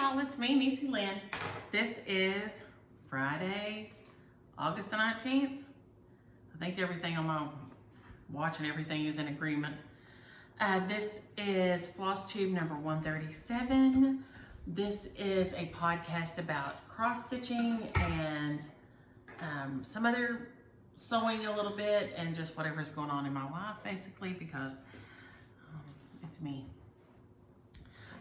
y'all, it's me, Niecy Lynn. This is Friday, August the 19th. I think everything I'm watching, everything is in agreement. This is Flosstube number 137. This is a podcast about cross-stitching and some other sewing a little bit and just whatever's going on in my life, basically, because it's me.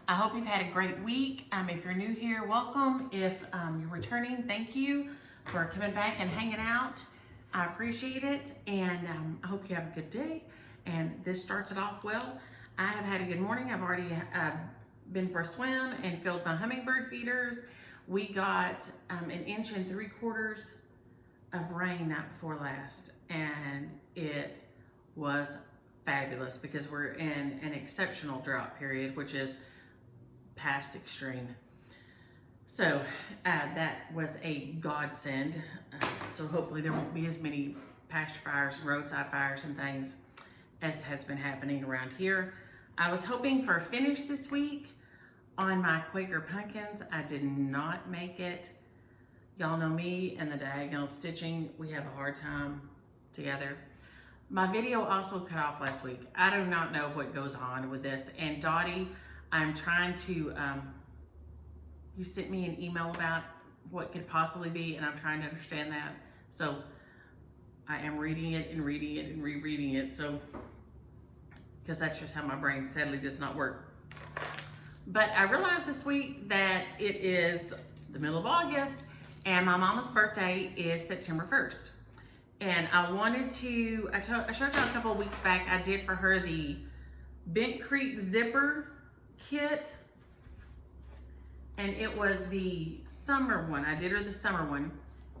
I hope you've had a great week. If you're new here, welcome. If you're returning, thank you for coming back and hanging out. I appreciate it, and I hope you have a good day. And this starts it off well. I have had a good morning. I've already been for a swim and filled my hummingbird feeders. We got 1 3/4 inches of rain night before last, and it was fabulous because we're in an exceptional drought period, which is past extreme. So that was a godsend. So hopefully there won't be as many pasture fires, roadside fires and things as has been happening around here. I was hoping for a finish this week on my Quaker pumpkins. I did not make it. Y'all know me and the diagonal stitching. We have a hard time together. My video also cut off last week. I do not know what goes on with this. And Dottie, I'm trying to, you sent me an email about what could possibly be, and I'm trying to understand that. So I am reading it and reading it and rereading it. So, because that's just how my brain sadly does not work. But I realized this week that it is the middle of August and my mama's birthday is September 1st. And I wanted to, I showed y'all a couple of weeks back, I did for her the Bent Creek zipper kit. And it was the summer one. I did her the summer one.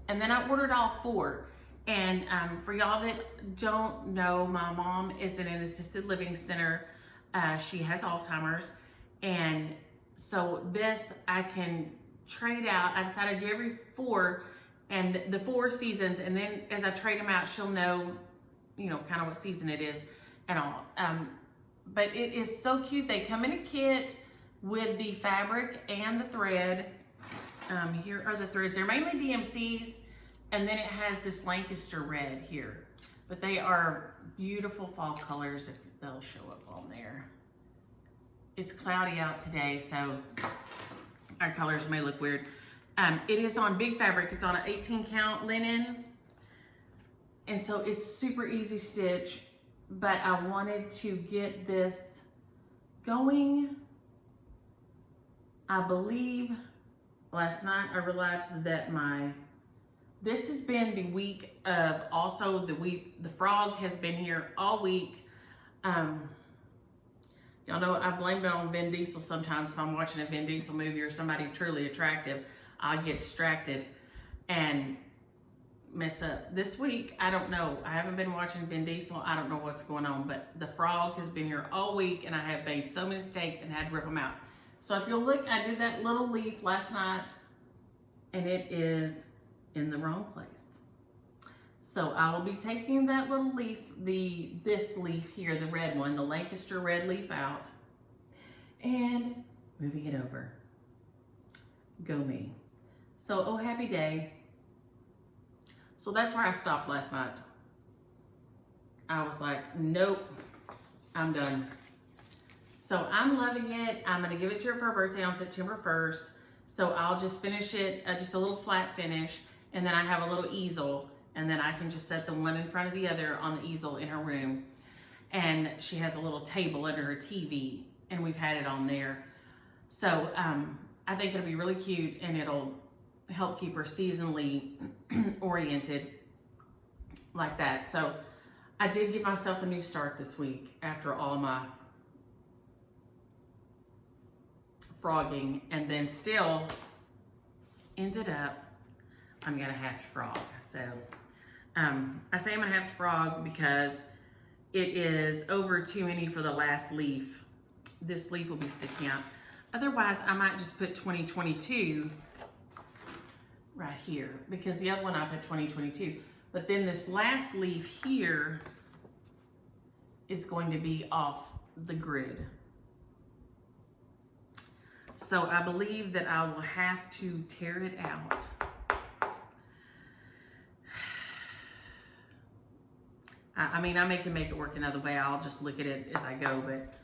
And then I ordered all 4. And for y'all that don't know, my mom is in an assisted living center. She has Alzheimer's. And so this I can trade out. I decided to do every 4 and the 4 seasons. And then as I trade them out, she'll know, you know, kind of what season it is and all. But it is so cute. They come in a kit with the fabric and the thread. Here are the threads. They're mainly DMCs, and then it has this Lancaster red here. But they are beautiful fall colors, if they'll show up on there. It's cloudy out today, so our colors may look weird. It is on big fabric. It's on an 18 count linen. And so it's super easy stitch, but I wanted to get this going. I believe last night I realized that this has been the week of also the frog has been here all week. Y'all know I blame it on Vin Diesel sometimes. If I'm watching a Vin Diesel movie or somebody truly attractive, I get distracted and mess up. This week, I don't know. I haven't been watching Vin Diesel. I don't know what's going on, but the frog has been here all week and I have made so many mistakes and had to rip them out. So if you'll look, I did that little leaf last night and it is in the wrong place. So I will be taking that little leaf, this leaf here, the red one, the Lancaster red leaf out and moving it over. Go me. So, oh, happy day. So that's where I stopped last night. I was like, nope, I'm done. So I'm loving it. I'm gonna give it to her for her birthday on September 1st. So I'll just finish it, just a little flat finish. And then I have a little easel and then I can just set the one in front of the other on the easel in her room. And she has a little table under her TV and we've had it on there. So I think it'll be really cute and it'll help keep her seasonally oriented like that. So I did give myself a new start this week after all my frogging, and then still ended up, I'm gonna have to frog. So I say I'm gonna have to frog because it is over too many for the last leaf. This leaf will be sticking out. Otherwise, I might just put 2022 right here because the other one I put 2022. But then this last leaf here is going to be off the grid. So I believe that I will have to tear it out. I mean, I can make it work another way. I'll just look at it as I go, but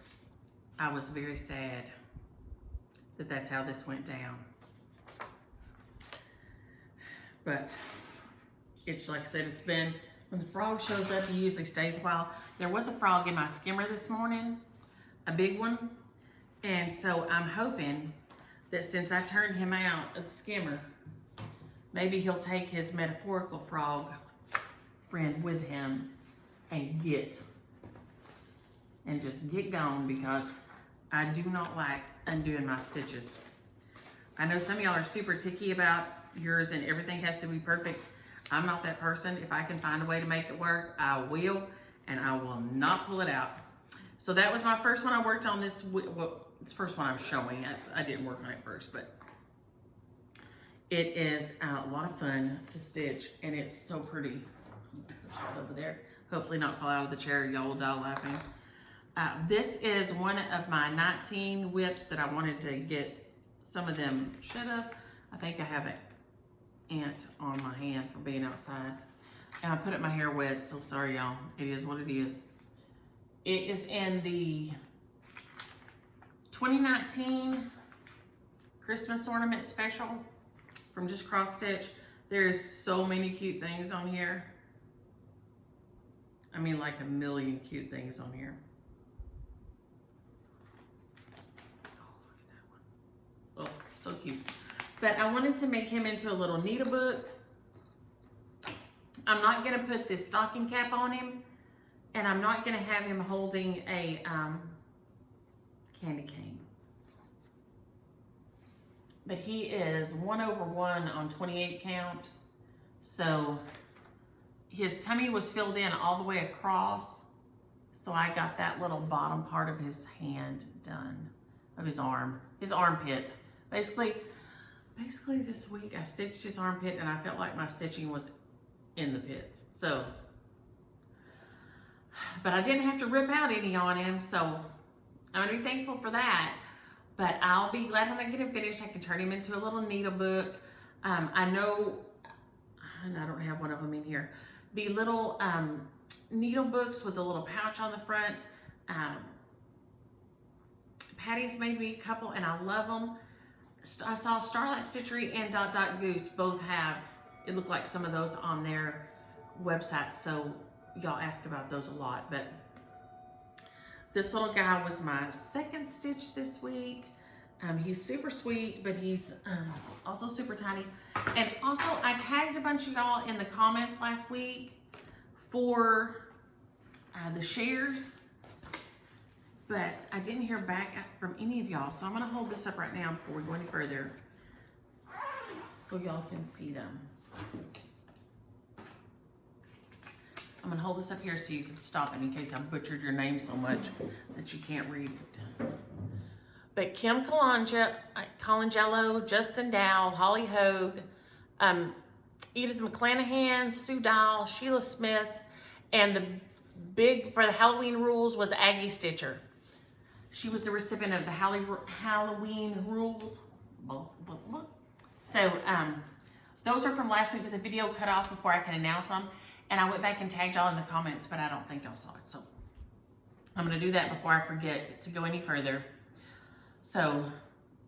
I was very sad that that's how this went down. But it's like I said, it's been, when the frog shows up, he usually stays a while. There was a frog in my skimmer this morning, a big one. And so I'm hoping that since I turned him out of the skimmer, maybe he'll take his metaphorical frog friend with him and just get gone, because I do not like undoing my stitches. I know some of y'all are super ticky about yours and everything has to be perfect. I'm not that person. If I can find a way to make it work, I will, and I will not pull it out. So that was my first one I worked on this, well, it's the first one I'm showing. I didn't work on it first, but it is a lot of fun to stitch, and it's so pretty. Push that over there. Hopefully not fall out of the chair, y'all will die laughing. This is one of my 19 whips that I wanted to get some of them shut up. I think I have an ant on my hand for being outside. And I put up my hair wet, so sorry y'all. It is what it is. It is in the 2019 Christmas ornament special from Just Cross Stitch. There's so many cute things on here. I mean, like a million cute things on here. Oh, look at that one. Oh, so cute. But I wanted to make him into a little needlebook. I'm not gonna put this stocking cap on him, and I'm not gonna have him holding a candy cane. But he is 1/1 on 28 count. So his tummy was filled in all the way across. So I got that little bottom part of his hand done, of his armpit. Basically this week I stitched his armpit and I felt like my stitching was in the pits. So, but I didn't have to rip out any on him, so I'm gonna be thankful for that. But I'll be glad when I get him finished. I can turn him into a little needle book. I know, and I don't have one of them in here, the little needle books with a little pouch on the front. Patty's made me a couple and I love them. I saw Starlight Stitchery and Dot Dot Goose both have, it looked like some of those on their websites, so y'all ask about those a lot. But this little guy was my second stitch this week. He's super sweet, but he's also super tiny. And also, I tagged a bunch of y'all in the comments last week for the shares, but I didn't hear back from any of y'all. So I'm gonna hold this up right now before we go any further so y'all can see them. I'm gonna hold this up here so you can stop it in case I butchered your name so much that you can't read it. But Kim Colangelo, Justin Dow, Holly Hogue, Edith McClanahan, Sue Dahl, Sheila Smith, and the big for the Halloween rules was Aggie Stitcher. She was the recipient of the Halloween rules. So those are from last week with the video cut off before I can announce them. And I went back and tagged y'all in the comments, but I don't think y'all saw it. So I'm gonna do that before I forget to go any further. So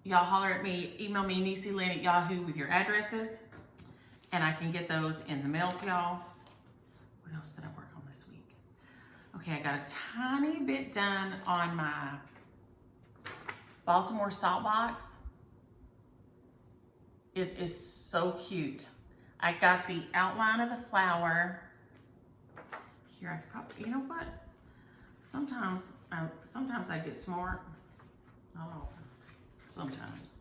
y'all holler at me, email me, NieceLynn@Yahoo with your addresses, and I can get those in the mail to y'all. What else did I work on this week? Okay, I got a tiny bit done on my Baltimore Salt Box. It is so cute. I got the outline of the flower. Here, I could probably, you know what? Sometimes I get smart. Not often, sometimes.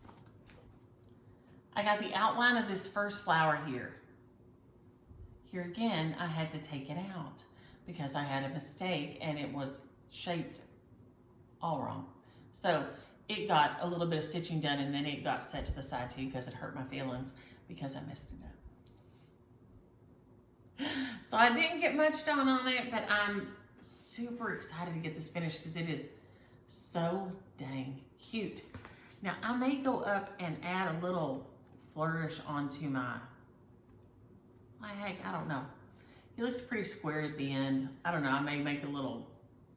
I got the outline of this first flower here. Here again, I had to take it out because I had a mistake and it was shaped all wrong. So it got a little bit of stitching done and then it got set to the side too because it hurt my feelings because I messed it up. So I didn't get much done on it, but I'm super excited to get this finished because it is so dang cute. Now I may go up and add a little flourish onto my, heck, I don't know. He looks pretty square at the end. I don't know, I may make a little,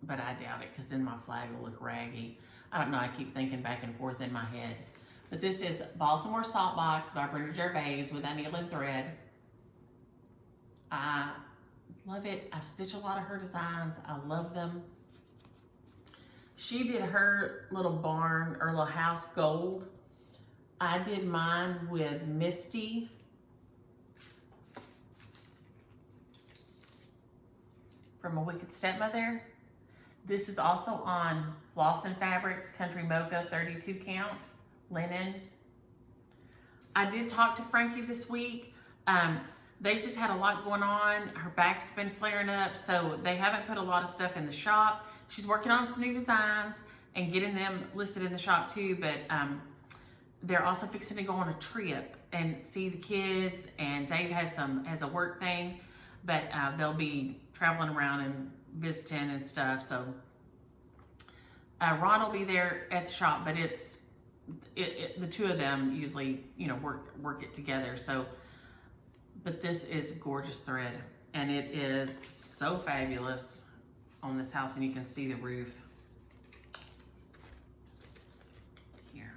but I doubt it because then my flag will look raggy. I don't know, I keep thinking back and forth in my head. But this is Baltimore Salt Box by Brenda Gervais with Oatmeal and thread. I love it. I stitch a lot of her designs. I love them. She did her little barn or little house gold. I did mine with Misty. From A Wicked Stepmother. This is also on Floss and Fabrics, Country Mocha 32 count, linen. I did talk to Frankie this week. They just had a lot going on. Her back's been flaring up, so they haven't put a lot of stuff in the shop. She's working on some new designs and getting them listed in the shop too, but they're also fixing to go on a trip and see the kids, and Dave has a work thing, but they'll be traveling around and visiting and stuff. So Ron will be there at the shop, but the two of them usually, you know, work it together. So, but this is gorgeous thread, and it is so fabulous on this house, and you can see the roof here.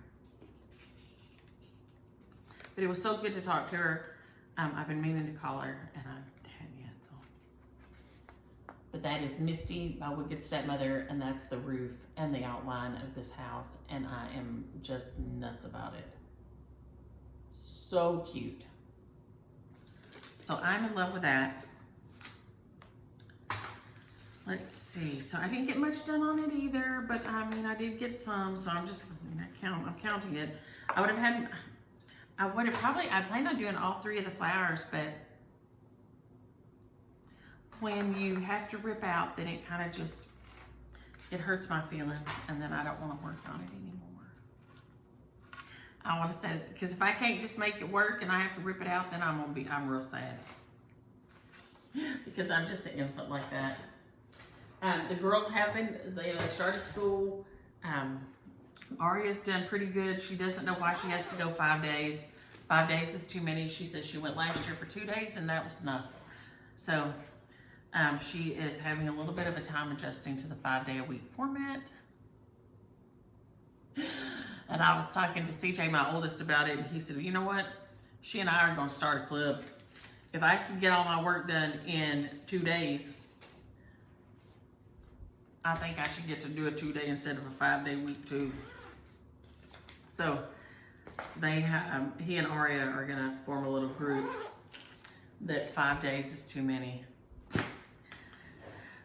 But it was so good to talk to her. I've been meaning to call her, and I hadn't yet. So, but that is Misty by Wicked Stepmother, and that's the roof and the outline of this house, and I am just nuts about it. So cute. So I'm in love with that. Let's see. So I didn't get much done on it either, but I mean, I did get some, so I'm counting it. I planned on doing all three of the flowers, but when you have to rip out, then it kind of just, it hurts my feelings, and then I don't want to work on it anymore. I want to set it, because if I can't just make it work and I have to rip it out, then I'm real sad. Because I'm just an infant like that. The girls have been, they started school. Aria's done pretty good. She doesn't know why she has to go 5 days. 5 days is too many. She says she went last year for 2 days and that was enough. So she is having a little bit of a time adjusting to the 5-day-a-week format. And I was talking to CJ, my oldest, about it, and he said, you know what? She and I are going to start a club. If I can get all my work done in 2 days, I think I should get to do a 2-day instead of a 5-day week too. So he and Aria are going to form a little group that 5 days is too many.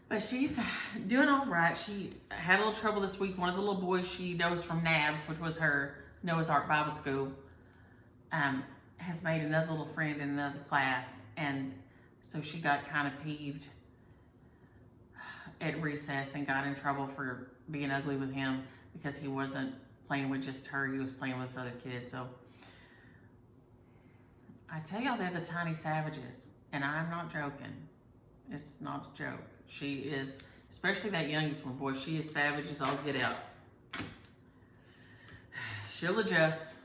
But she's doing all right. She had a little trouble this week. One of the little boys she knows from NABS, which was her Noah's Ark Bible School, has made another little friend in another class. And so she got kind of peeved at recess and got in trouble for being ugly with him because he wasn't playing with just her. He was playing with this other kid. So I tell y'all, they're the tiny savages. And I'm not joking. It's not a joke. She is, especially that youngest one, boy, she is savage as all get out. She'll adjust.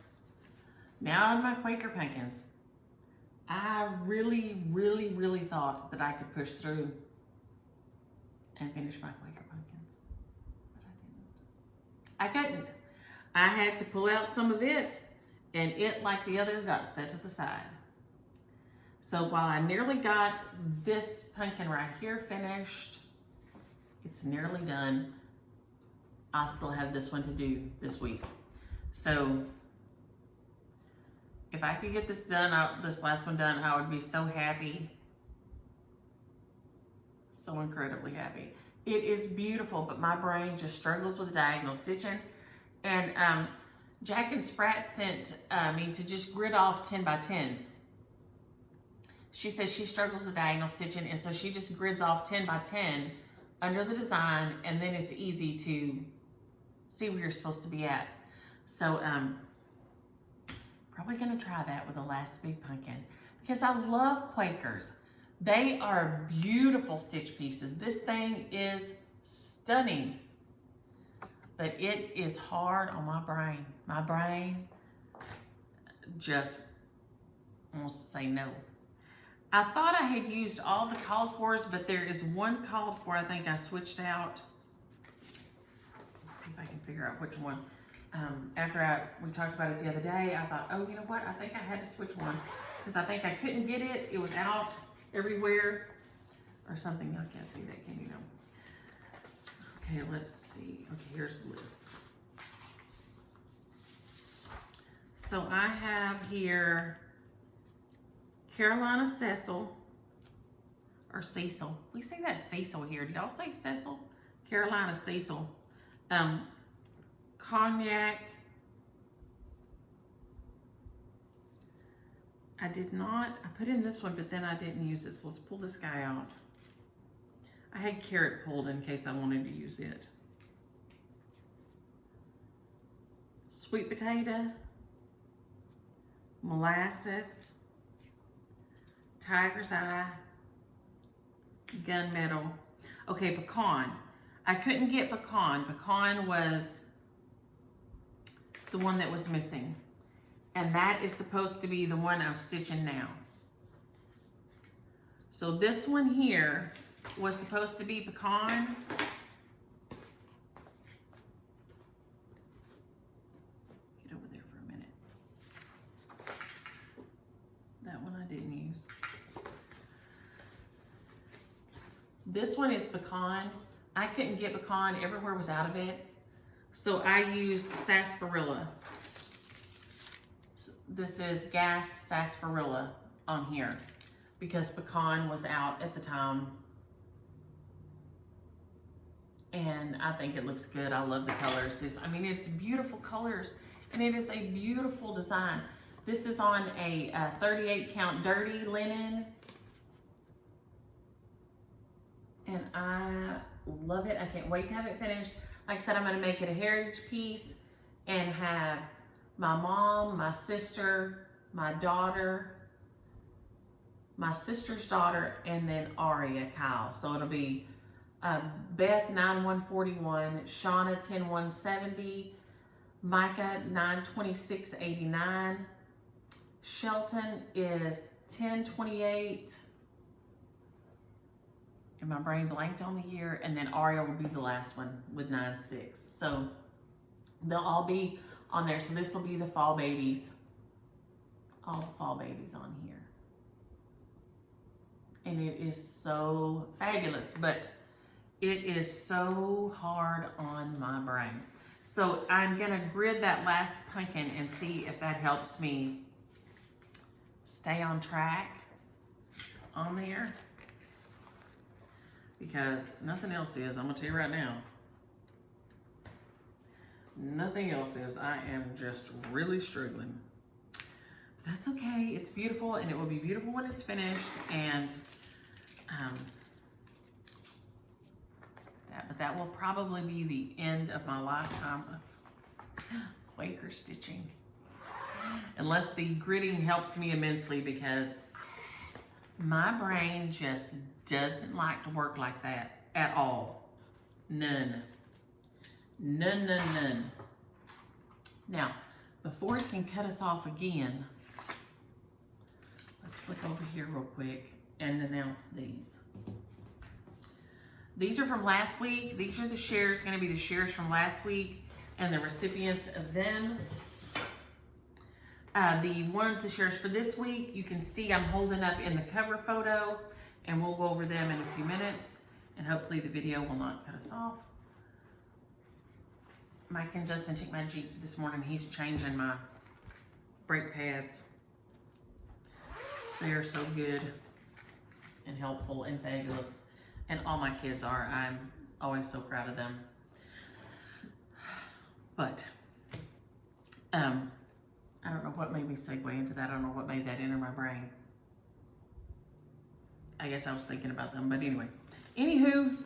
Now on my Quaker pumpkins, I really, really, really thought that I could push through and finish my Quaker pumpkins, but I couldn't. I had to pull out some of it, and it, like the other, got set to the side. So while I nearly got this pumpkin right here finished, it's nearly done, I still have this one to do this week. So if I could get this done, this last one done, I would be so happy. So incredibly happy. It is beautiful, but my brain just struggles with the diagonal stitching. And Jack and Sprat sent me to just grid off 10 by 10s. She says she struggles with diagonal stitching, and so she just grids off 10 by 10 under the design, and then it's easy to see where you're supposed to be at. So probably gonna try that with the last big pumpkin, because I love Quakers. They are beautiful stitch pieces. This thing is stunning. but it is hard on my brain. My brain just wants to say no. I thought I had used all the called fors, but there is one called for I think I switched out. Let's see if I can figure out which one. After we talked about it the other day, I thought, oh, you know what? I think I had to switch one because I think I couldn't get it. It was out everywhere or something. I can't see that, can you know? Okay, let's see. Okay, here's the list. So I have here Carolina Cecil, or Cecil. We say that Cecil here. Do y'all say Cecil? Carolina Cecil. Cognac. I put in this one, but then I didn't use it. So let's pull this guy out. I had carrot pulled in case I wanted to use it. Sweet potato. Molasses. Tiger's eye. Gunmetal. Okay, pecan. I couldn't get pecan. Pecan was the one that was missing. And that is supposed to be the one I'm stitching now. So this one here was supposed to be pecan. Get over there for a minute. That one I didn't use. This one is pecan. I couldn't get pecan. Everywhere was out of it. So I used sarsaparilla. This is gassed sarsaparilla on here because pecan was out at the time. And I think it looks good. I love the colors. I mean, it's beautiful colors and it is a beautiful design. This is on a 38 count dirty linen. And I love it. I can't wait to have it finished. Like I said, I'm going to make it a heritage piece and have my mom, my sister, my daughter, my sister's daughter, and then Aria Kyle. So it'll be Beth 9141, Shauna 10170, Micah 92689, Shelton is 1028. And my brain blanked on the year, and then Aria will be the last one with 96. So they'll all be on there. So this will be the fall babies. All the fall babies on here. And it is so fabulous, but it is so hard on my brain. So I'm gonna grid that last pumpkin and see if that helps me stay on track on there. Because nothing else is, I'm gonna tell you right now. Nothing else is. I am just really struggling. But that's okay. It's beautiful, and it will be beautiful when it's finished. And that will probably be the end of my lifetime of Quaker stitching, unless the gridding helps me immensely, because my brain just doesn't like to work like that at all. None. None, none, none. Now, before it can cut us off again, let's flip over here real quick and announce these. These are from last week. These are the shares, going to be the shares from last week and the recipients of them. The shares for this week, you can see I'm holding up in the cover photo, and we'll go over them in a few minutes, and hopefully the video will not cut us off. Mike and Justin took my Jeep this morning. He's changing my brake pads. They are so good and helpful and fabulous. And all my kids are. I'm always so proud of them. But, I don't know what made me segue into that. I don't know what made that enter my brain. I guess I was thinking about them, but anyway. Anywho,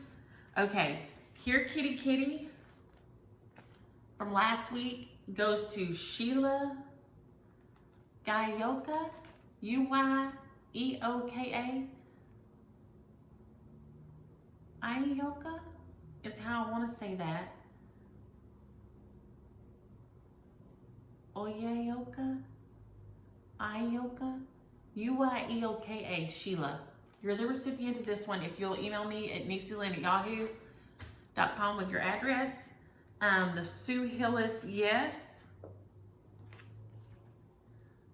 okay, here Kitty Kitty from last week goes to Sheila Uyoka, Uyeoka. Uyoka is how I want to say that. Uyeoka, Uyeoka, Sheila. You're the recipient of this one. If you'll email me at niecelyn@yahoo.com with your address. The Sue Hillis, yes,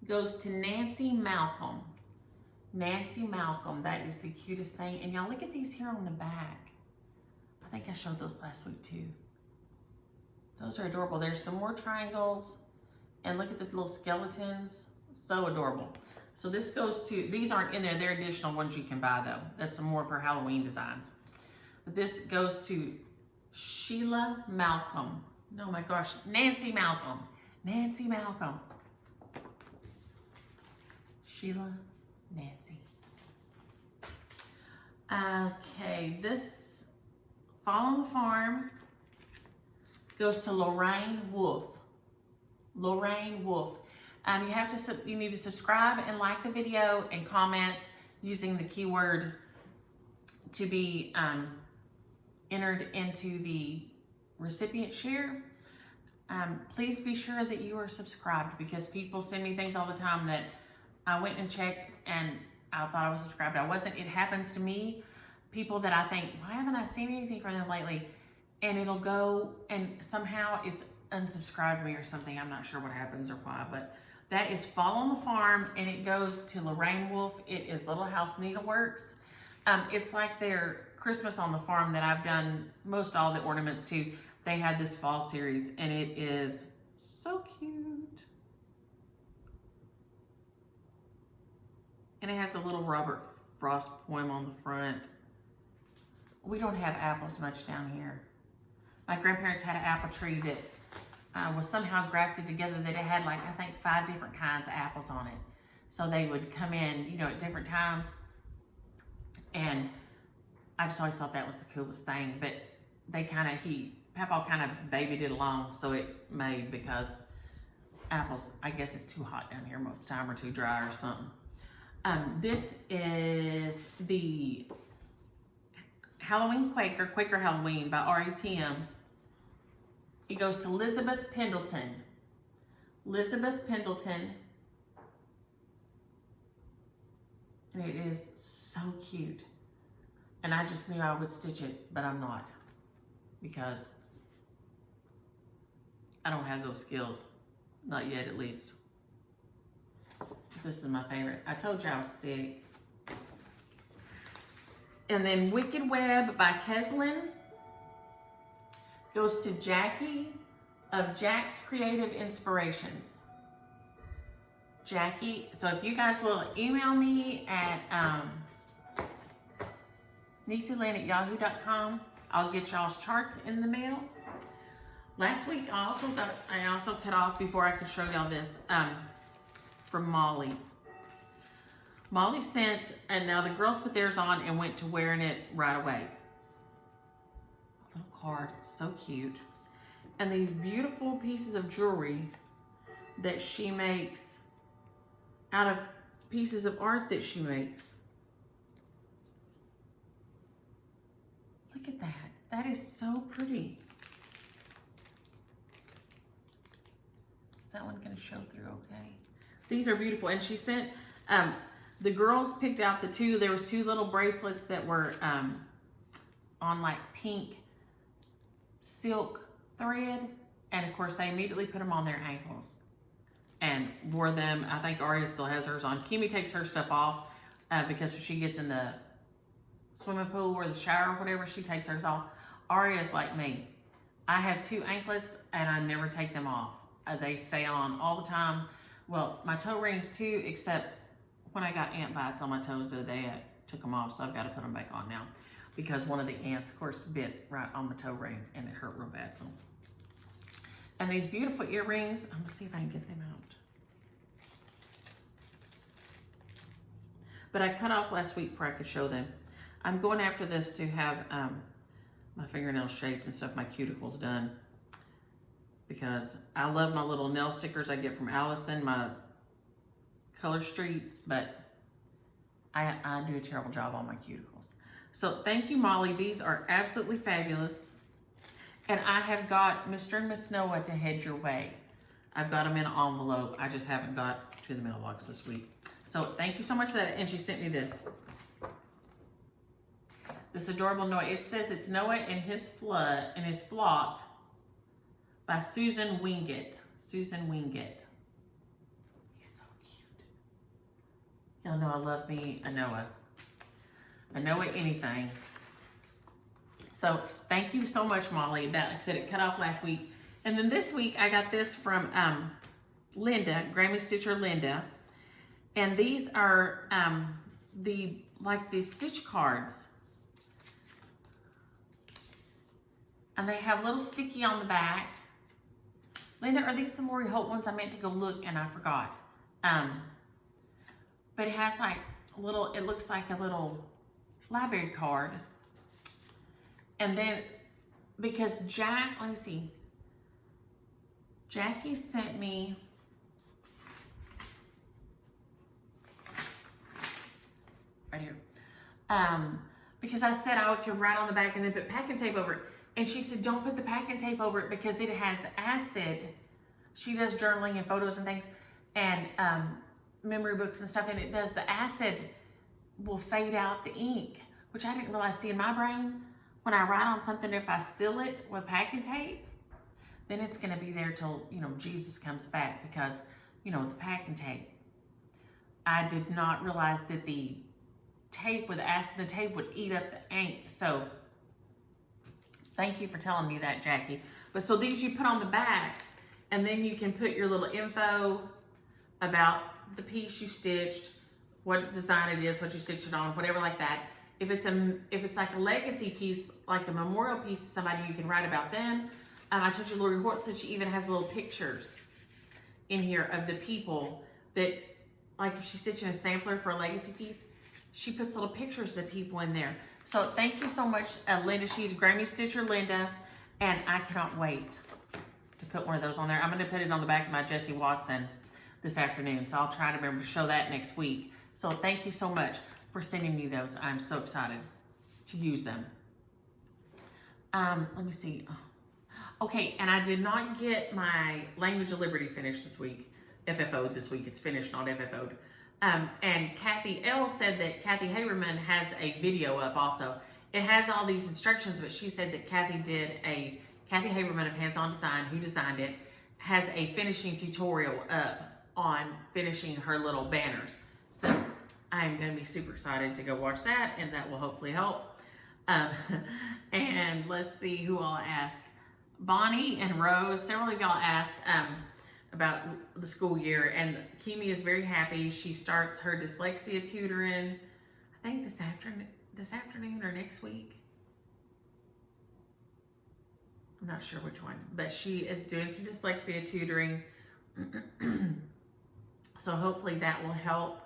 goes to Nancy Malcolm. Nancy Malcolm, that is the cutest thing. And y'all look at these here on the back. I think I showed those last week too. Those are adorable. There's some more triangles. And look at the little skeletons. So adorable. So this goes to, these aren't in there. They're additional ones you can buy though. That's some more for Halloween designs. But this goes to Sheila Malcolm. Oh my gosh, Nancy Malcolm. Nancy Malcolm. Sheila, Nancy. Okay, this Fall on the Farm goes to Lorraine Wolf. Lorraine Wolf. You need to subscribe and like the video and comment using the keyword to be entered into the recipient share. Please be sure that you are subscribed, because people send me things all the time that I went and checked and I thought I was subscribed. I wasn't. It happens to me. People that I think, why haven't I seen anything from them lately? And it'll go and somehow it's unsubscribed me or something. I'm not sure what happens or why, but that is Fall on the Farm, and it goes to Lorraine Wolf. It is Little House Needleworks. It's like their Christmas on the Farm that I've done most all the ornaments to. They had this fall series, and it is so cute. And it has a little Robert Frost poem on the front. We don't have apples much down here. My grandparents had an apple tree that was somehow grafted together, that it had like, I think 5 different kinds of apples on it. So they would come in, you know, at different times. And I just always thought that was the coolest thing. But they Papa kind of babied it along, so it made, because apples, I guess it's too hot down here most of the time, or too dry or something. This is the Halloween Quaker Halloween by R.E.T.M. It goes to Elizabeth Pendleton. Elizabeth Pendleton. And it is so cute. And I just knew I would stitch it, but I'm not. Because I don't have those skills. Not yet, at least. This is my favorite. I told you I was sick. And then Wicked Web by Keslin goes to Jackie of Jack's Creative Inspirations. Jackie, so if you guys will email me at niecelyn@yahoo.com, I'll get y'all's charts in the mail. Last week I also cut off, before I could show y'all this, from Molly. Molly sent, and now the girls put theirs on and went to wearing it right away. A little card, so cute. And these beautiful pieces of jewelry that she makes out of pieces of art that she makes. Look at that. That is so pretty. Is that one going to show through okay? These are beautiful. And she sent, the girls picked out the two. There was 2 little bracelets that were on like pink silk thread. And of course, they immediately put them on their ankles and wore them. I think Aria still has hers on. Kimmy takes her stuff off because when she gets in the swimming pool or the shower or whatever, she takes hers off. Aria's like me. I have 2 anklets and I never take them off. They stay on all the time. Well, my toe rings too, except when I got ant bites on my toes the other day, I took them off, so I've got to put them back on now, because one of the ants, of course, bit right on the toe ring and it hurt real bad. So, and these beautiful earrings, I'm gonna see if I can get them out. But I cut off last week before I could show them. I'm going after this to have my fingernails shaped and stuff, my cuticles done, because I love my little nail stickers I get from Allison, my color streets, but I do a terrible job on my cuticles. So thank you, Molly. These are absolutely fabulous. And I have got Mr. and Miss Noah to head your way. I've got them in an envelope. I just haven't got to the mailbox this week. So thank you so much for that. And she sent me this. This adorable Noah. It says it's Noah and his flock by Susan Wingett. Susan Wingett. He's so cute. Y'all know I love me a Noah. A Noah anything. So thank you so much, Molly. That, like I said, it cut off last week. And then this week I got this from Linda, Grammy Stitcher Linda. And these are the stitch cards. And they have little sticky on the back. Linda, are these some Lori Holt ones? I meant to go look and I forgot. But it has like a little, it looks like a little library card. And then, because let me see. Jackie sent me right here. Because I said I could write on the back and then put packing tape over it. And she said, don't put the packing tape over it because it has acid. She does journaling and photos and things and memory books and stuff. And it does, the acid will fade out the ink, which I didn't realize. See, in my brain, when I write on something, if I seal it with packing tape, then it's going to be there till, Jesus comes back because, the packing tape. I did not realize that the tape with acid, the tape would eat up the ink. So thank you for telling me that, Jackie. But so these you put on the back, and then you can put your little info about the piece you stitched, what design it is, what you stitched it on, whatever like that. If it's like a legacy piece, like a memorial piece to somebody, you can write about them. I told you Lori Hort said she even has little pictures in here of the people that, like if she's stitching a sampler for a legacy piece, she puts little pictures of the people in there. So thank you so much, Linda. She's Grammy Stitcher Linda, and I cannot wait to put one of those on there. I'm going to put it on the back of my Jessie Watson this afternoon, so I'll try to remember to show that next week. So thank you so much for sending me those. I'm so excited to use them. Let me see. Okay, and I did not get my Language of Liberty finished this week. FFO'd this week. It's finished, not FFO'd. And Kathy L said that Kathy Haberman has a video up also. It has all these instructions, but she said that Kathy Haberman of Hands On Design, who designed it, has a finishing tutorial up on finishing her little banners. So I'm going to be super excited to go watch that, and that will hopefully help. And let's see who I'll ask. Bonnie and Rose, several of y'all asked about the school year, and Kimi is very happy. She starts her dyslexia tutoring, I think this afternoon or next week. I'm not sure which one, but she is doing some dyslexia tutoring. So hopefully that will help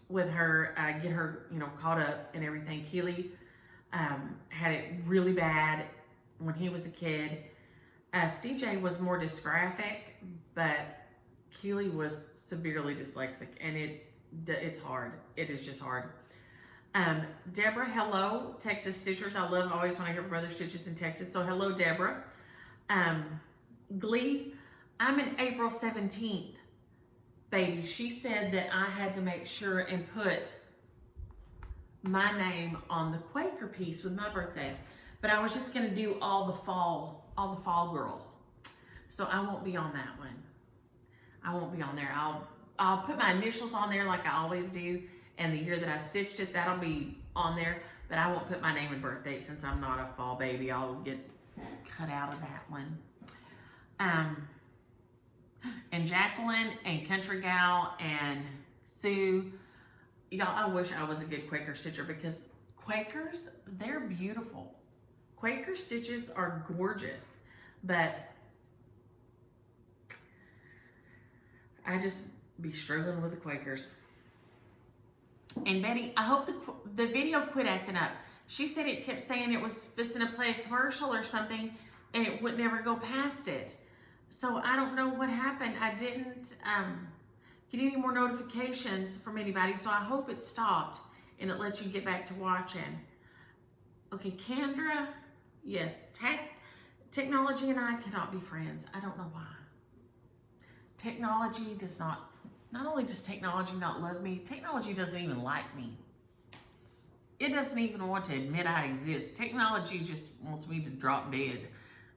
with her, get her, caught up and everything. Keely had it really bad when he was a kid. CJ was more dysgraphic, but Keely was severely dyslexic, and it's hard. It is just hard. Deborah, hello, Texas Stitchers. I love always when I hear from other stitches in Texas. So hello, Deborah. Glee, I'm in April 17th, baby. She said that I had to make sure and put my name on the Quaker piece with my birthday, but I was just going to do all the fall girls. So I won't be on that one. I won't be on there. I'll put my initials on there like I always do, and the year that I stitched it, that'll be on there, but I won't put my name and birth date since I'm not a fall baby. I'll get cut out of that one. And Jacqueline and Country Gal and Sue, y'all, I wish I was a good Quaker stitcher because Quakers, they're beautiful. Quaker stitches are gorgeous, but I just be struggling with the Quakers. And Betty, I hope the video quit acting up. She said it kept saying it was fixing to play a commercial or something, and it would never go past it. So I don't know what happened. I didn't get any more notifications from anybody, so I hope it stopped and it lets you get back to watching. Okay, Kendra, yes, technology and I cannot be friends. I don't know why. technology does not only does technology not love me, technology doesn't even like me. It doesn't even want to admit I exist. Technology just wants me to drop dead.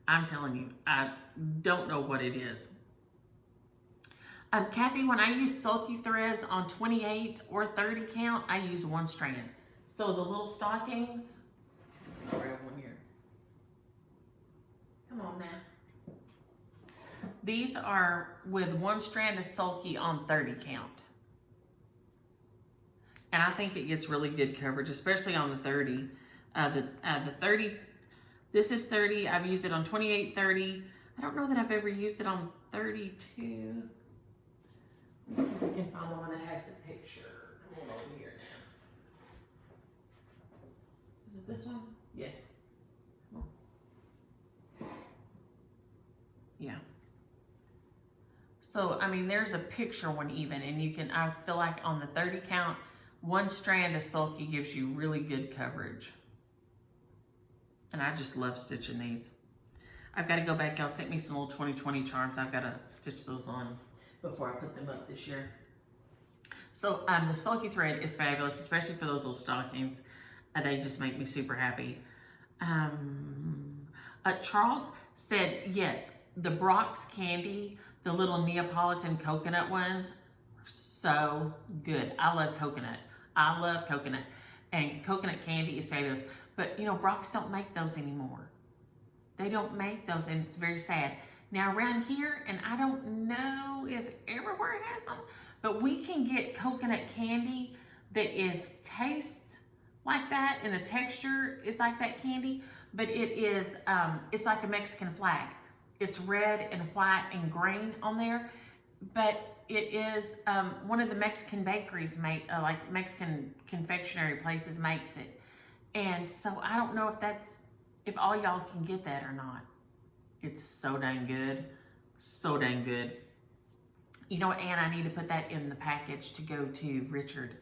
I'm telling you, I don't know what it is. Kathy, when I use sulky threads on 28 or 30 count, I use 1 strand. So the little stockings, let me grab one here. Come on now. These are with 1 strand of sulky on 30 count. And I think it gets really good coverage, especially on the 30. The 30, this is 30. I've used it on 28, 30. I don't know that I've ever used it on 32. Let me see if we can find the one that has the picture. Come on over here now. Is it this one? Yes. Come on. Yeah. So, I mean, there's a picture one even, and you can, I feel like on the 30 count, 1 strand of sulky gives you really good coverage. And I just love stitching these. I've got to go back. Y'all sent me some little 2020 charms. I've got to stitch those on before I put them up this year. So the sulky thread is fabulous, especially for those little stockings. They just make me super happy. Charles said, yes, the Brock's candy, the little Neapolitan coconut ones, are so good. I love coconut. I love coconut. And coconut candy is fabulous. But, you know, Brock's don't make those anymore. They don't make those, and it's very sad. Now, around here, and I don't know if everywhere has them, but we can get coconut candy that tastes like that, and the texture is like that candy, but it is, it's like a Mexican flag. It's red and white and green on there, but it is one of the Mexican bakeries like Mexican confectionery places makes it. And so I don't know if all y'all can get that or not. It's so dang good. So dang good. You know what, Ann, I need to put that in the package to go to Richard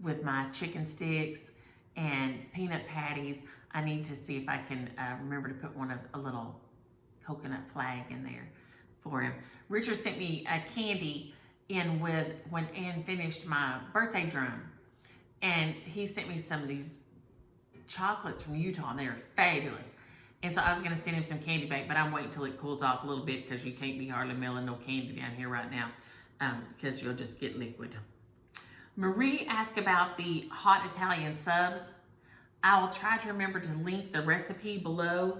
with my chicken sticks and peanut patties. I need to see if I can remember to put a little coconut flag in there for him. Richard sent me a candy in with when Ann finished my birthday drum, and he sent me some of these chocolates from Utah, and they are fabulous. And so I was going to send him some candy back, but I'm waiting till it cools off a little bit because you can't be hardly mailing no candy down here right now because you'll just get liquid. Marie asked about the hot Italian subs. I will try to remember to link the recipe below.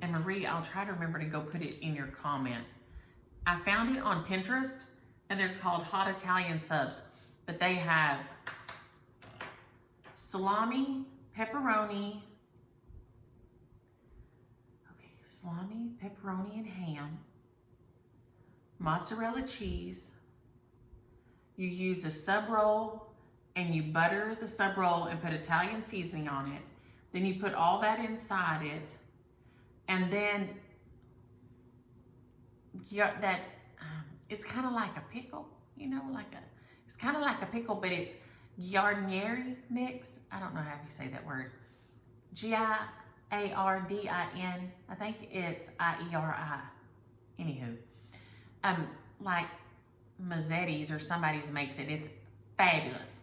And Marie, I'll try to remember to go put it in your comment. I found it on Pinterest, and they're called hot Italian subs. But they have salami, pepperoni, and ham, mozzarella cheese. You use a sub roll and you butter the sub roll and put Italian seasoning on it. Then you put all that inside it, and then it's kind of like a pickle, you know, it's kind of like a pickle, but it's giardiniera mix. I don't know how you say that word. Giardin. I think it's Ieri. Anywho, like Mazzetti's or somebody's makes it. It's fabulous.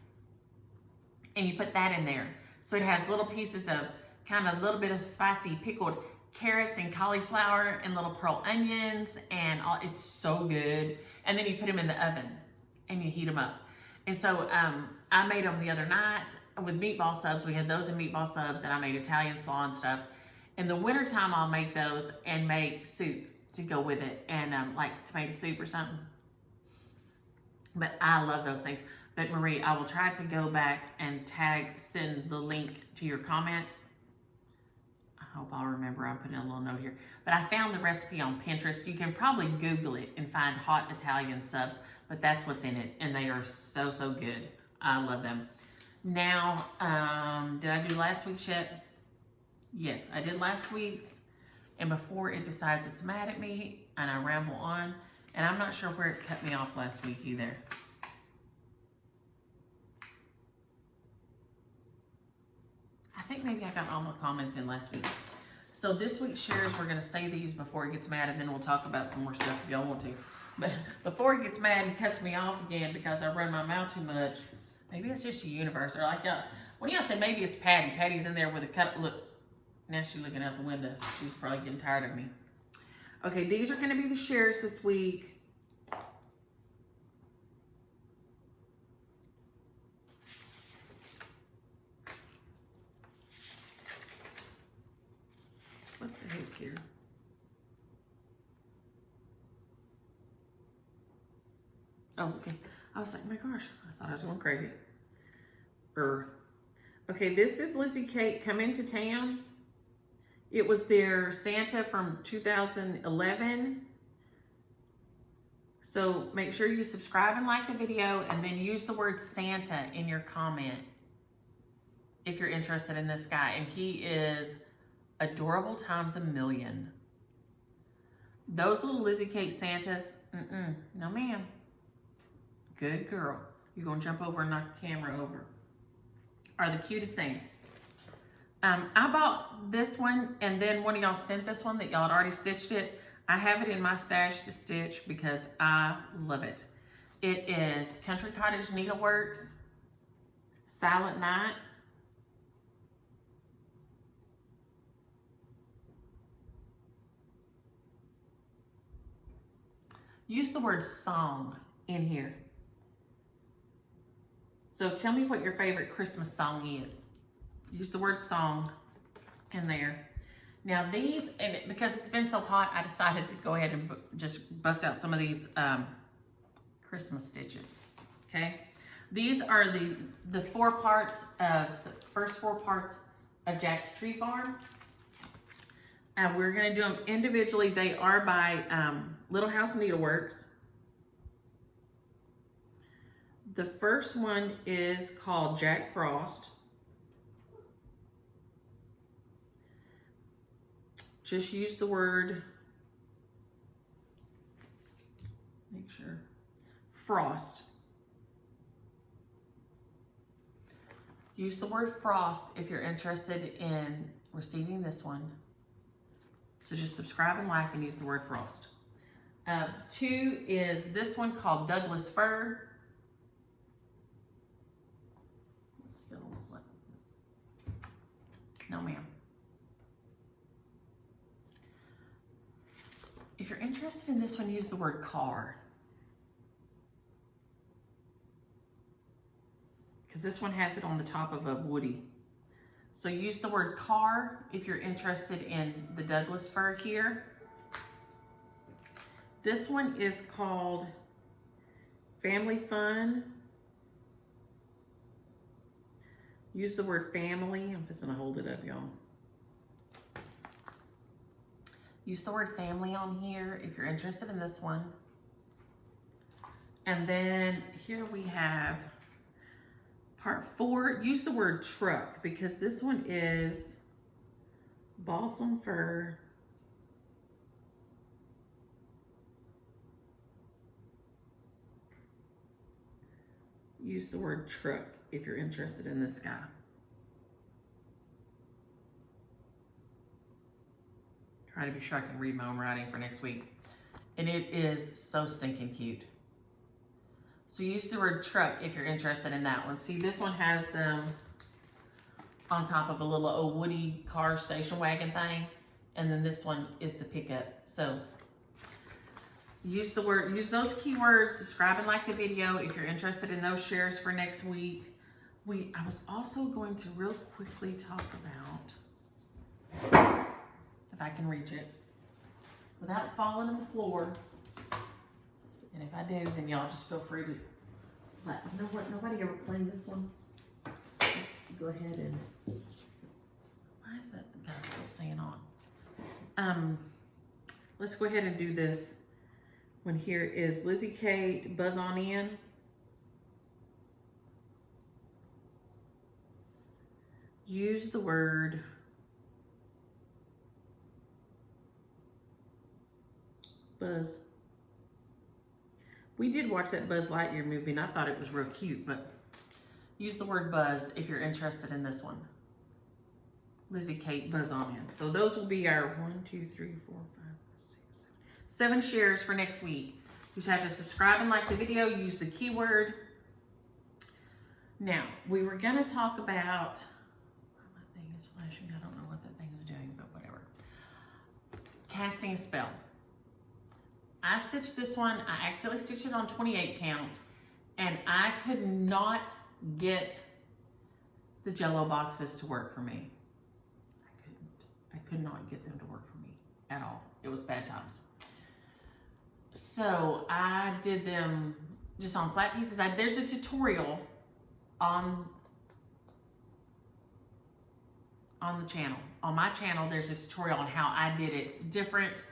And you put that in there. So it has little pieces of kind of a little bit of spicy pickled carrots and cauliflower and little pearl onions and all. It's so good. And then you put them in the oven and you heat them up. And so I made them the other night with meatball subs. We had those in meatball subs, and I made Italian slaw and stuff. In the wintertime, I'll make those and make soup to go with it, and like tomato soup or something. But I love those things. But Marie, I will try to go back and send the link to your comment. I hope I'll remember. I'm putting a little note here. But I found the recipe on Pinterest. You can probably Google it and find hot Italian subs, but that's what's in it, and they are so, so good. I love them. Now, did I do last week's yet? Yes, I did last week's, and before it decides it's mad at me and I ramble on, and I'm not sure where it cut me off last week either. I think maybe I got all my comments in last week. So this week's shares, we're going to say these before it gets mad, and then we'll talk about some more stuff if y'all want to. But before he gets mad and cuts me off again because I run my mouth too much, maybe it's just the universe. Or like, when y'all said maybe it's Patty. Patty's in there with a cup. Look, now she's looking out the window. She's probably getting tired of me. Okay, these are going to be the shares this week. What the heck here? Oh, okay. I was like, my gosh, I thought I was going crazy. Okay, this is Lizzie Kate Come Into Town. It was their Santa from 2011. So make sure you subscribe and like the video, and then use the word Santa in your comment if you're interested in this guy. And he is adorable times a million. Those little Lizzie Kate Santas, no ma'am. Good girl. You're gonna jump over and knock the camera over. Are the cutest things. I bought this one, and then one of y'all sent this one that y'all had already stitched it. I have it in my stash to stitch because I love it. It is Country Cottage Needleworks Silent Night. Use the word song in here. So tell me what your favorite Christmas song is. Use the word song in there. Now these, and because it's been so hot, I decided to go ahead and just bust out some of these Christmas stitches, okay? These are the 4 parts of, the first 4 parts of Jack's Tree Farm. We're gonna do them individually. They are by Little House Needleworks. The first one is called Jack Frost. Just use the word, make sure, frost. Use the word frost if you're interested in receiving this one. So just subscribe and like and use the word frost. 2 is this one called Douglas Fir. No, ma'am. If you're interested in this one, use the word car. Because this one has it on the top of a woody. So use the word car if you're interested in the Douglas Fir here. This one is called Family Fun. Use the word family. I'm just gonna hold it up, y'all. Use the word family on here if you're interested in this one. And then here we have part 4. Use the word truck because this one is balsam fir. Use the word truck if you're interested in this guy. Trying to be sure I can read my own writing for next week. And it is so stinking cute. So use the word truck if you're interested in that one. See, this one has them on top of a little old woody car station wagon thing. And then this one is the pickup. So use those keywords, subscribe and like the video if you're interested in those shares for next week. I was also going to real quickly talk about, if I can reach it, without falling on the floor. And if I do, then y'all just feel free to, you know what, nobody ever claimed this one. Let's go ahead and, why is that the guy still staying on? Let's go ahead and do this one. Here is Lizzie Kate, Buzz On In. Use the word Buzz. We did watch that Buzz Lightyear movie and I thought it was real cute, but use the word Buzz if you're interested in this one. Lizzie Kate, Buzz On In. So those will be our 1, 2, 3, 4, 5, 6, 7 shares for next week. You just have to subscribe and like the video, use the keyword. Now, we were gonna talk about, my thing is flashing, I don't know what that thing is doing, but whatever. Casting a spell. I stitched this one, I accidentally stitched it on 28 count, and I could not get the Jello boxes to work for me. I could not get them to work for me at all. It was bad times. So I did them just on flat pieces. There's a tutorial on the channel. On my channel, there's a tutorial on how I did it different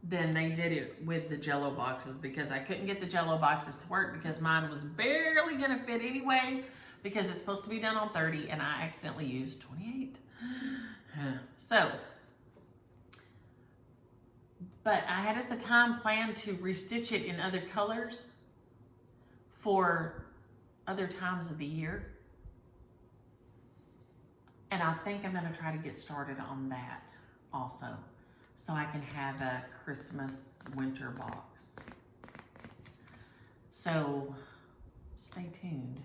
than they did it with the Jello boxes, because I couldn't get the Jello boxes to work because mine was barely gonna fit anyway, because it's supposed to be done on 30 and I accidentally used 28. So, but I had at the time planned to restitch it in other colors for other times of the year. And I think I'm gonna try to get started on that also, so I can have a Christmas winter box. So stay tuned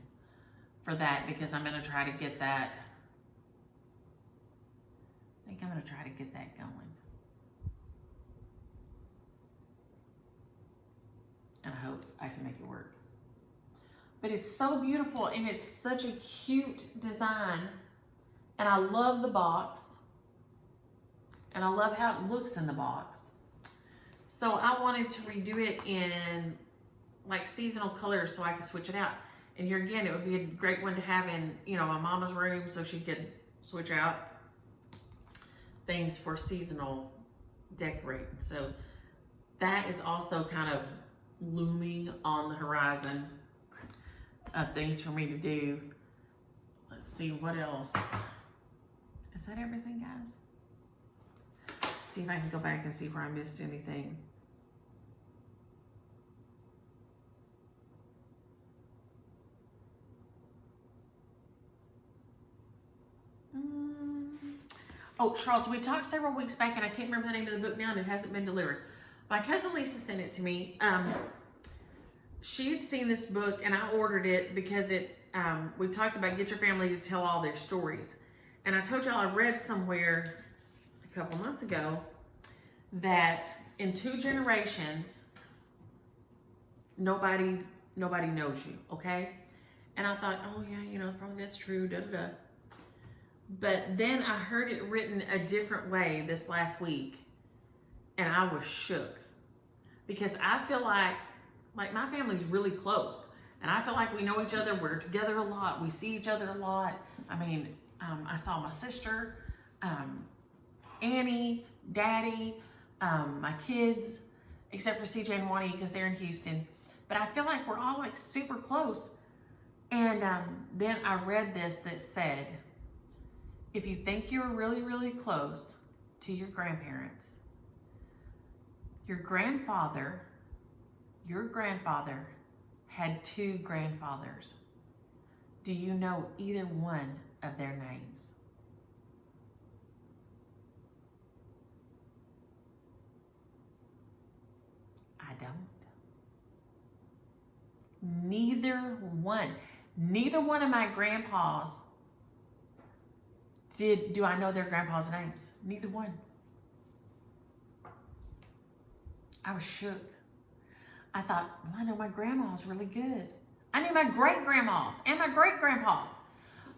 for that, because I'm gonna try to get that. I think I'm gonna try to get that going. And I hope I can make it work. But it's so beautiful and it's such a cute design. And I love the box. And I love how it looks in the box. So I wanted to redo it in like seasonal colors so I could switch it out. And here again, it would be a great one to have in, you know, my mama's room so she could switch out things for seasonal decorating. So that is also kind of looming on the horizon of things for me to do. Let's see what else. Is that everything, guys? See if I can go back and see where I missed anything. Oh, Charles, we talked several weeks back, and I can't remember the name of the book now, and it hasn't been delivered. My cousin Lisa sent it to me. She had seen this book, and I ordered it because it. We talked about get your family to tell all their stories. And I told y'all I read somewhere a couple months ago that in 2 generations, nobody knows you, okay? And I thought, oh yeah, you know, probably that's true, da-da-da. But then I heard it written a different way this last week, and I was shook. Because I feel like my family's really close. And I feel like we know each other, we're together a lot, we see each other a lot. I mean, I saw my sister, Annie, Daddy, my kids, except for CJ and Wani because they're in Houston. But I feel like we're all like super close. And then I read this that said, if you think you're really, really close to your grandparents, your grandfather had 2 grandfathers. Do you know either one of their names? I don't. Neither one of my grandpas do I know their grandpa's names. Neither one. I was shook. I thought, well, I know my grandma's really good. I knew my great-grandmas and my great-grandpas.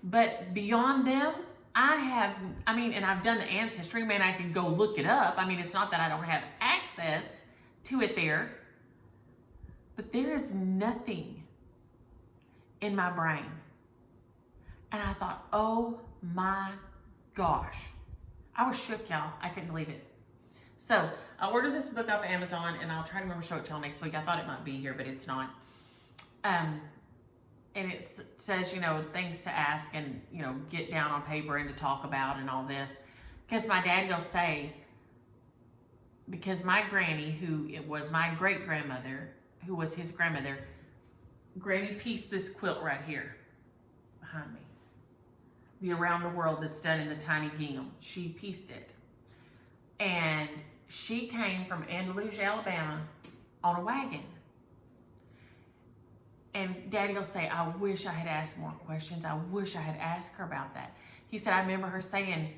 But beyond them, and I've done the ancestry. Man, I can go look it up. I mean, it's not that I don't have access to it there. But there is nothing in my brain. And I thought, oh my gosh. I was shook, y'all. I couldn't believe it. So I ordered this book off Amazon, and I'll try to remember to show it to y'all next week. I thought it might be here, but it's not. And it says, you know, things to ask and, you know, get down on paper and to talk about and all this. Because my dad will say, because my granny, who it was my great-grandmother, who was his grandmother, Granny pieced this quilt right here behind me. The Around the World that's done in the tiny gingham. She pieced it. And she came from Andalusia, Alabama on a wagon. And Daddy will say, I wish I had asked more questions. I wish I had asked her about that. He said, I remember her saying,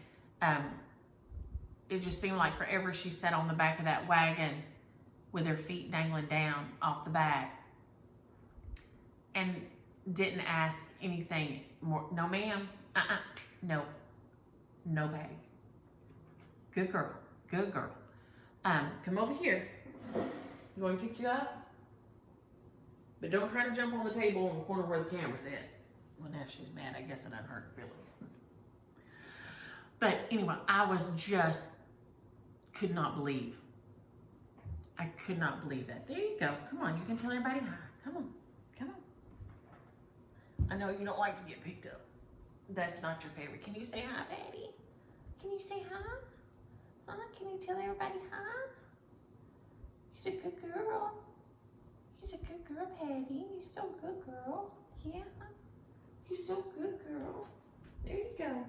it just seemed like forever she sat on the back of that wagon with her feet dangling down off the back and didn't ask anything more. No, ma'am. No. No bag. Good girl. Good girl. Come over here. You want me to pick you up? But don't try to jump on the table in the corner where the camera's at. Well, now she's mad. I guess it doesn't hurt her feelings. But anyway, I was just, could not believe. I could not believe that. There you go. Come on, you can tell everybody hi. Come on. Come on. I know you don't like to get picked up. That's not your favorite. Can you say hi, Patty? Can you say hi? Huh? Can you tell everybody hi? You're a good girl. You're a good girl, Patty. You're so good, girl. Yeah. You're so good, girl. There you go.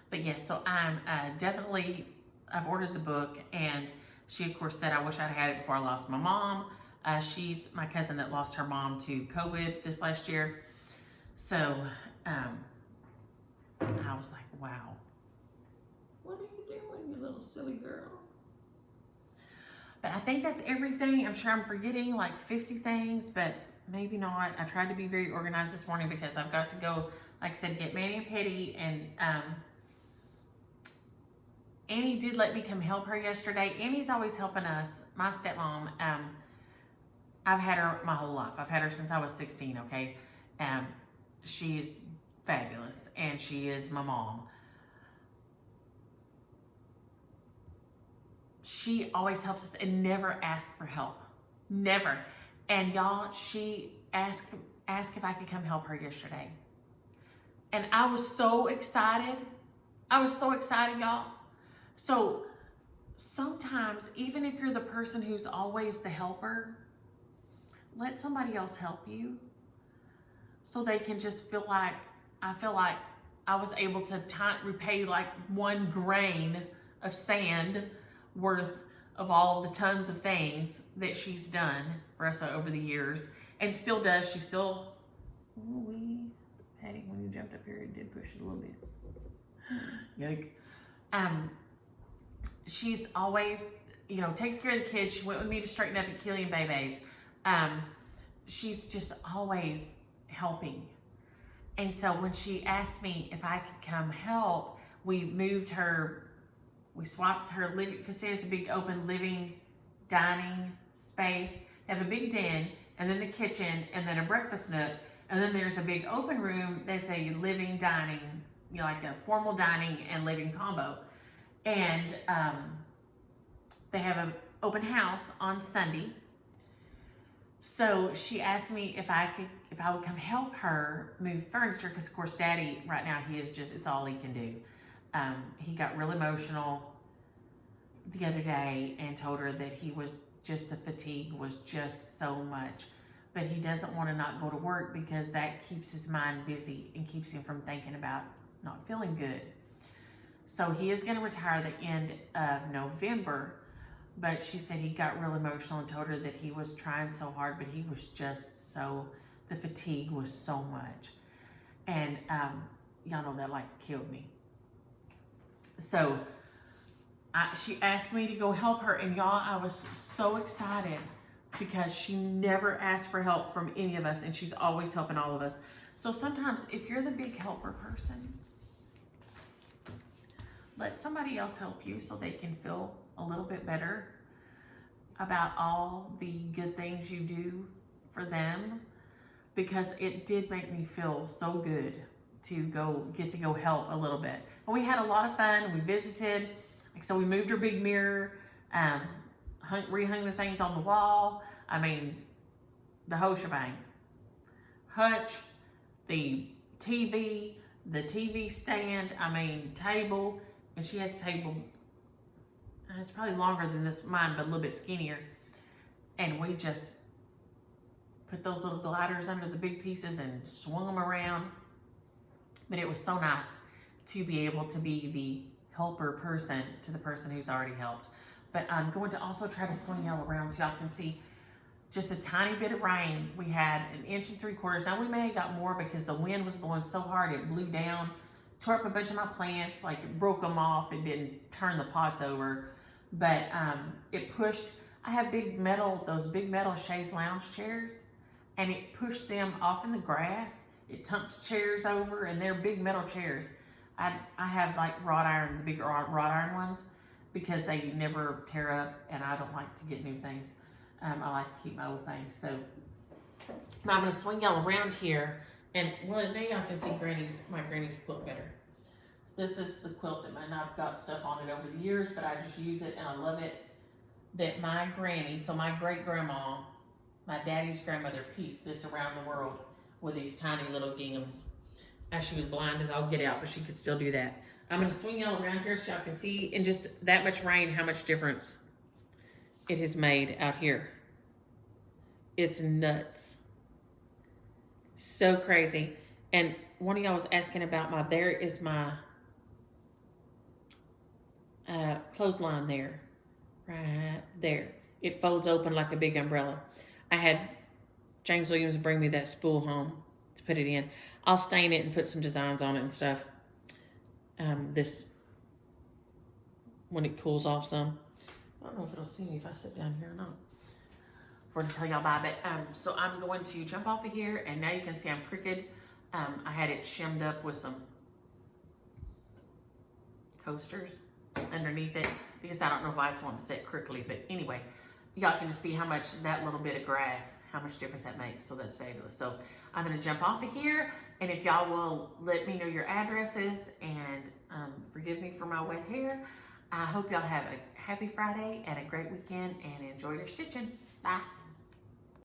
But yes, so I'm I've ordered the book, and she of course said I wish I'd had it before I lost my mom. She's my cousin that lost her mom to COVID this last year. So I was like, wow. What are you doing, you little silly girl? But I think that's everything. I'm sure I'm forgetting like 50 things, but maybe not. I tried to be very organized this morning because I've got to go, like I said, get Manny and Petty, and Annie did let me come help her yesterday. Annie's always helping us. My stepmom, I've had her my whole life. I've had her since I was 16, okay? She's fabulous, and she is my mom. She always helps us and never asks for help. Never. And y'all, she asked if I could come help her yesterday. And I was so excited. I was so excited, y'all. So sometimes, even if you're the person who's always the helper, let somebody else help you so they can just feel like, I feel like I was able to repay like 1 grain of sand worth of all the tons of things that she's done for us over the years, and still does. She still, Patty, when you jumped up here, it did push it a little bit. Yoke. She's always, takes care of the kids. She went with me to straighten up at Keely and Bebe's. She's just always helping. And so when she asked me if I could come help, we swapped her living, because she has a big open living, dining space. They have a big den, and then the kitchen, and then a breakfast nook, and then there's a big open room that's a living dining, like a formal dining and living combo. And they have an open house on Sunday. So she asked me if I would come help her move furniture, because of course Daddy right now, it's all he can do. He got real emotional the other day and told her that the fatigue was just so much. But he doesn't want to not go to work because that keeps his mind busy and keeps him from thinking about not feeling good. So he is going to retire the end of November, but she said he got real emotional and told her that he was trying so hard, but he was just the fatigue was so much. And y'all know that like killed me. So she asked me to go help her, and y'all, I was so excited because she never asked for help from any of us, and she's always helping all of us. So sometimes if you're the big helper person, let somebody else help you so they can feel a little bit better about all the good things you do for them, because it did make me feel so good to get to go help a little bit. And we had a lot of fun. We visited. So we moved her big mirror, rehung the things on the wall. I mean, the whole shebang. Hutch, the TV stand, table. And she has a table, it's probably longer than mine, but a little bit skinnier. And we just put those little gliders under the big pieces and swung them around. But it was so nice to be able to be the helper person to the person who's already helped. But I'm going to also try to swing y'all around so y'all can see just a tiny bit of rain. We had 1.75 inches. Now we may have got more because the wind was blowing so hard it blew down, tore up a bunch of my plants, like it broke them off. It didn't turn the pots over, but it pushed. I have those big metal chaise lounge chairs, and it pushed them off in the grass. It tumped chairs over, and they're big metal chairs. I have like wrought iron, the big wrought iron ones, because they never tear up, and I don't like to get new things. I like to keep my old things. So now I'm going to swing y'all around here, and well, now y'all can see my granny's quilt better. So this is the quilt that I've got stuff on it over the years, but I just use it and I love it. That my granny, so my great grandma, my daddy's grandmother, pieced this around the world with these tiny little ginghams. She was blind as I'll get out, but she could still do that. I'm going to swing y'all around here so y'all can see in just that much rain how much difference it has made out here. It's nuts. So crazy. And one of y'all was asking about there is my clothesline there. Right there. It folds open like a big umbrella. I had James Williams bring me that spool home to put it in. I'll stain it and put some designs on it and stuff. This, when it cools off some. I don't know if it'll see me if I sit down here or not. For to tell y'all bye, but so I'm going to jump off of here, and now you can see I'm crooked. I had it shimmed up with some coasters underneath it because I don't know why it's wanting to sit crookedly, but anyway, y'all can just see how much that little bit of grass, how much difference that makes. So that's fabulous. So I'm going to jump off of here, and if y'all will let me know your addresses and forgive me for my wet hair. I hope y'all have a happy Friday and a great weekend and enjoy your stitching. Bye.